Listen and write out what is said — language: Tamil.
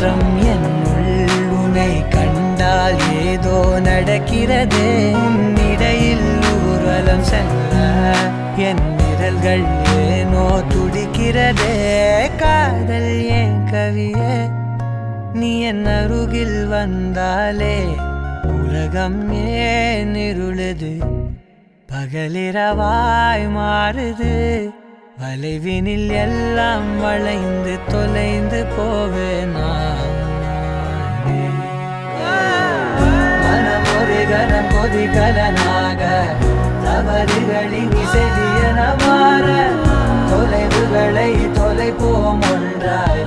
மாற்றம் என்னுள் உன்னை கண்டால் ஏதோ நடக்கிறதே இடையில் ஊர்வலம் செல்ல என் விரல்கள் ஏனோ துடிக்கிறதே காதல் ஏன் கவியே நீ என் அருகில் வந்தாலே உலகம் ஏன் இருளுது பகலிரவாய் மாறுது வளைவினில் எல்லாம் வளைந்து தொலைந்து போவேனா மனம் ஒரு கணம் கொதிகலனாக தவறுகளின் இசையன மாற தொலைவுகளை தொலைப்போம் ஒன்றாய்